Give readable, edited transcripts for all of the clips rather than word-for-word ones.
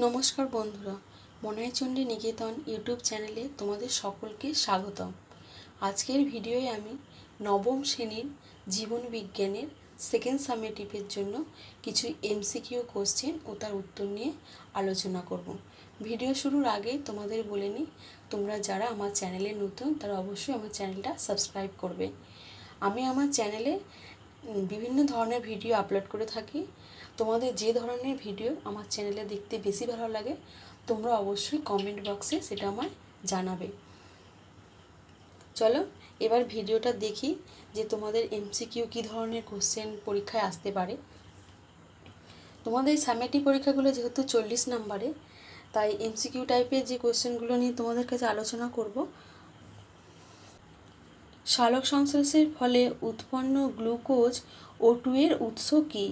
নমস্কার বন্ধুরা, মনাইচণ্ডী নিকেতন ইউটিউব চ্যানেলে তোমাদের সকলকে স্বাগতম। আজকের ভিডিওয়ে আমি নবম শ্রেণীর জীবন বিজ্ঞানের সেকেন্ড সামেটিভের জন্য কিছু এমসিকিউ কোশ্চেন ও তার উত্তর নিয়ে আলোচনা করব। ভিডিও শুরুর আগে তোমাদের বলে নিই, তোমরা যারা আমার চ্যানেলে নতুন তারা অবশ্যই আমার চ্যানেলটা সাবস্ক্রাইব করবে। আমি আমার চ্যানেলে বিভিন্ন ধরনের ভিডিও আপলোড করে থাকি। তোমাদের যে ধরনের ভিডিও আমার চ্যানেলে দেখতে বেশি ভালো লাগে তোমরা অবশ্যই কমেন্ট বক্সে সেটা আমায় জানাবে। চলো এবার ভিডিওটা দেখি যে তোমাদের এমসিকিউ কী ধরনের কোশ্চেন পরীক্ষায় আসতে পারে। তোমাদের সামেটিভ পরীক্ষাগুলো যেহেতু 40 নম্বরে, তাই এমসিকিউ টাইপের যে কোশ্চেনগুলো নিয়ে তোমাদের কাছে আলোচনা করব। সালোক সংশ্লেষের ফলে উৎপন্ন গ্লুকোজ O2 এর উৎস কী?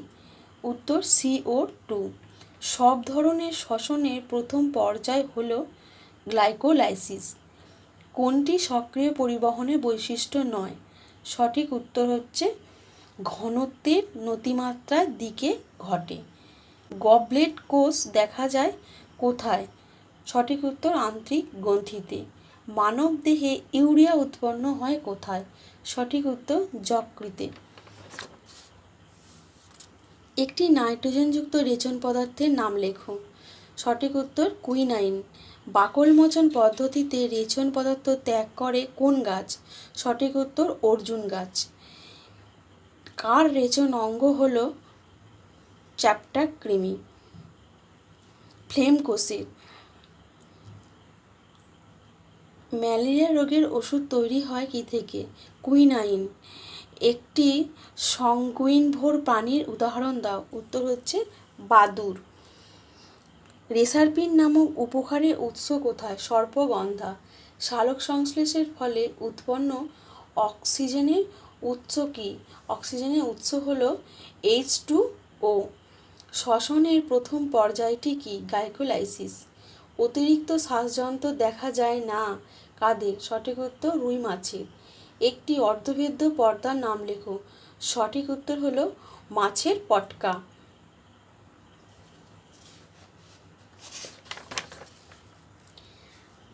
উত্তর CO2। সব ধরনের শ্বসনের প্রথম পর্যায় হল গ্লাইকোলাইসিস। কোনটি সক্রিয় পরিবহনের বৈশিষ্ট্য নয়? সঠিক উত্তর হচ্ছে ঘনত্বের নতিমাত্রার দিকে ঘটে। গবলেট কোষ দেখা যায় কোথায়? সঠিক উত্তর আন্ত্রিক গ্রন্থিতে। মানব দেহে ইউরিয়া উৎপন্ন হয় কোথায়? সঠিক উত্তর যকৃতে। একটি নাইট্রোজেনযুক্ত রেচন পদার্থের নাম লেখো। সঠিক উত্তর কুইনাইন। বাকলমোচন পদ্ধতিতে রেচন পদার্থ ত্যাগ করে কোন গাছ? সঠিক উত্তর অর্জুন গাছ। কার রেচন অঙ্গ হল চ্যাপ্টা কৃমি? ফ্লেম কোষের। ম্যালেরিয়া রোগের ওষুধ তৈরি হয় কি থেকে? কুইনাইন। একটি সংগুইনভোর প্রাণীর উদাহরণ দাও। উত্তর হচ্ছে বাদুড়। রেসারপিন নামক উপকারের উৎস কোথায়? সর্পগন্ধা। সালোক সংশ্লেষের ফলে উৎপন্ন অক্সিজেনের উৎস কী? অক্সিজেনের উৎস হল H2O। শ্বসনের প্রথম পর্যায়টি কী? গ্লাইকোলাইসিস। অতিরিক্ত শ্বাসযন্ত্র দেখা যায় না কাদের? সঠিক উত্তর রুই মাছের। একটি অর্ধভেদ্য পর্দার নাম লেখো। সঠিক উত্তর হল মাছের পটকা।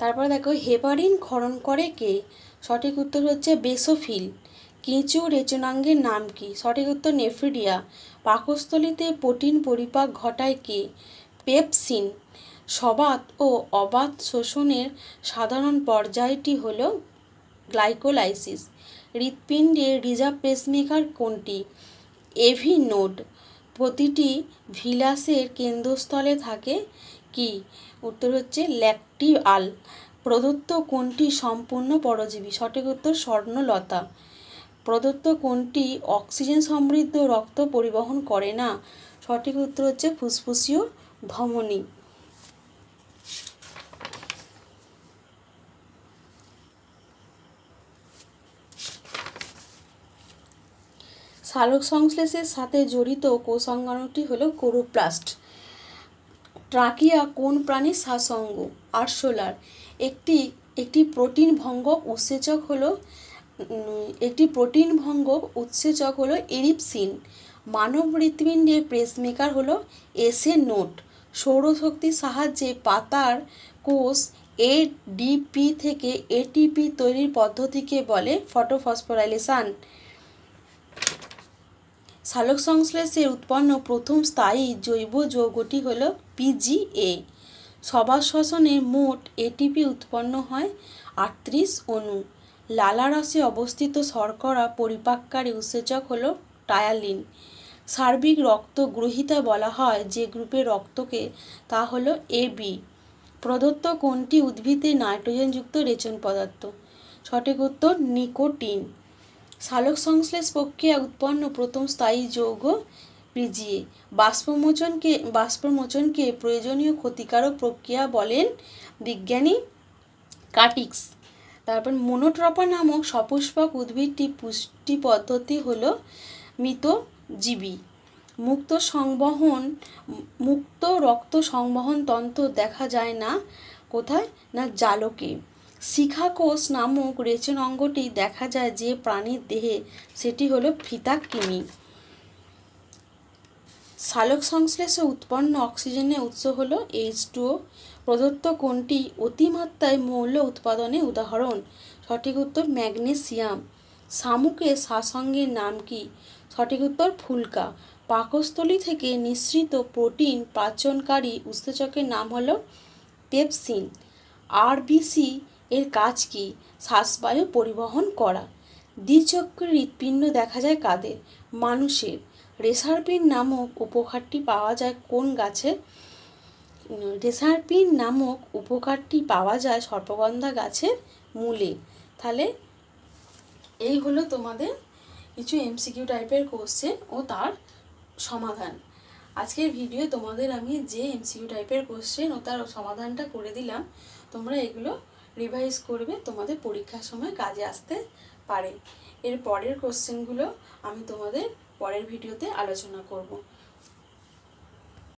তারপর দেখো, হেপারিন ক্ষরণ করে কে? সঠিক উত্তর হচ্ছে বেসোফিল। কেঁচো রেচনাঙ্গের নাম কি? সঠিক উত্তর নেফ্রিডিয়া। পাকস্থলীতে প্রোটিন পরিপাক ঘটায় কে? পেপসিন। সবাত ও অবাত শোষণের সাধারণ পর্যায়টি হল গ্লাইকোলাইসিস। হৃৎপিণ্ডে রিজার্ভ পেসমেকার কোনটি? AV node. প্রতিটি ভিলাসের কেন্দ্রস্থলে থাকে কি? উত্তর হচ্ছে ল্যাকটিআল। প্রদত্ত কোনটি সম্পূর্ণ পরজীবী? সঠিক উত্তর স্বর্ণলতা। প্রদত্ত কোনটি অক্সিজেন সমৃদ্ধ রক্ত পরিবহন করে না? সঠিক উত্তর হচ্ছে ফুসফুসীয় ধমনী। সালোক সংশ্লেষের সাথে জড়িত কোষাঙ্গাণুটি হল ক্লোরোপ্লাস্ট। ট্রাকিয়া কোন প্রাণীর শ্বাসঙ্গ? আরশোলার। একটি প্রোটিন ভঙ্গক উৎসেচক হলো এরিপসিন। মানব হৃৎপিণ্ডে পেসমেকার হলো এসএ নোড। সৌরশক্তির সাহায্যে পাতার কোষ এডিপি থেকে এটিপি তৈরির পদ্ধতিকে বলে ফটোফসফোরাইলেশন। সালোক সংশ্লেষে উৎপন্ন প্রথম স্থায়ী জৈব যৌগটি হল পিজিএ। সবার শ্বসনে মোট এটিপি উৎপন্ন হয় 38 অণু। লালারসে অবস্থিত শর্করা পরিপাককারী উৎসেচক হল টায়ালিন। সার্বিক রক্ত গ্রহীতা বলা হয় যে গ্রুপের রক্তকে, তা হল AB। প্রদত্ত কোনটি উদ্ভিদে নাইট্রোজেনযুক্ত রেচন পদার্থ? সঠিক উত্তর নিকোটিন। সালোক সংশ্লেষ প্রক্রিয়া উৎপন্ন প্রথম স্থায়ী যৌগ পিজিএ। বাষ্পমোচনকে প্রয়োজনীয় ক্ষতিকারক প্রক্রিয়া বলেন বিজ্ঞানী কাটিক্স। তারপর মনোট্রপা নামক সপুষ্পক উদ্ভিদটি পুষ্টি পদ্ধতি হল মৃতজীবী। মুক্ত রক্ত সংবহন তন্ত্র দেখা যায় না কোথায়? না জালকে। শিখা কোষ নামক রেচন অঙ্গটি দেখা যায় যে প্রাণীর দেহে, সেটি হলো ফিতা কৃমি। সালোক সংশ্লেষে উৎপন্ন অক্সিজেনের উৎস হল H2O। প্রদত্ত কোনটি অতিমাত্রায় মৌল উৎপাদনের উদাহরণ? সঠিক উত্তর ম্যাগনেসিয়াম। শামুকের শাসঙ্গের নাম কি? সঠিক উত্তর ফুলকা। পাকস্থলী থেকে নিঃসৃত প্রোটিন পাচনকারী উৎসেচকের নাম হলো পেপসিন। আরবিসি এর কাজ কি? শ্বাসবায়ু পরিবহন করা। দ্বিচক্রী হৃৎপিণ্ড দেখা যায় কাদের? মানুষের। রেসারপিন নামক উপকারটি পাওয়া যায় কোন গাছে? রেসারপিন নামক উপকারটি পাওয়া যায় সর্পগন্ধা গাছের মূলে। তাহলে এই হলো তোমাদের কিছু এমসিকিউ টাইপের কোশ্চেন ও তার সমাধান। আজকের ভিডিও তোমাদের আমি যে এমসিকিউ টাইপের কোশ্চেন ও তার সমাধানটা করে দিলাম, তোমরা এগুলো রিভাইজ করবে, তোমাদের পরীক্ষার সময় কাজে আসতে পারে। এর পরের কোশ্চেনগুলো আমি তোমাদের পরের ভিডিওতে আলোচনা করব।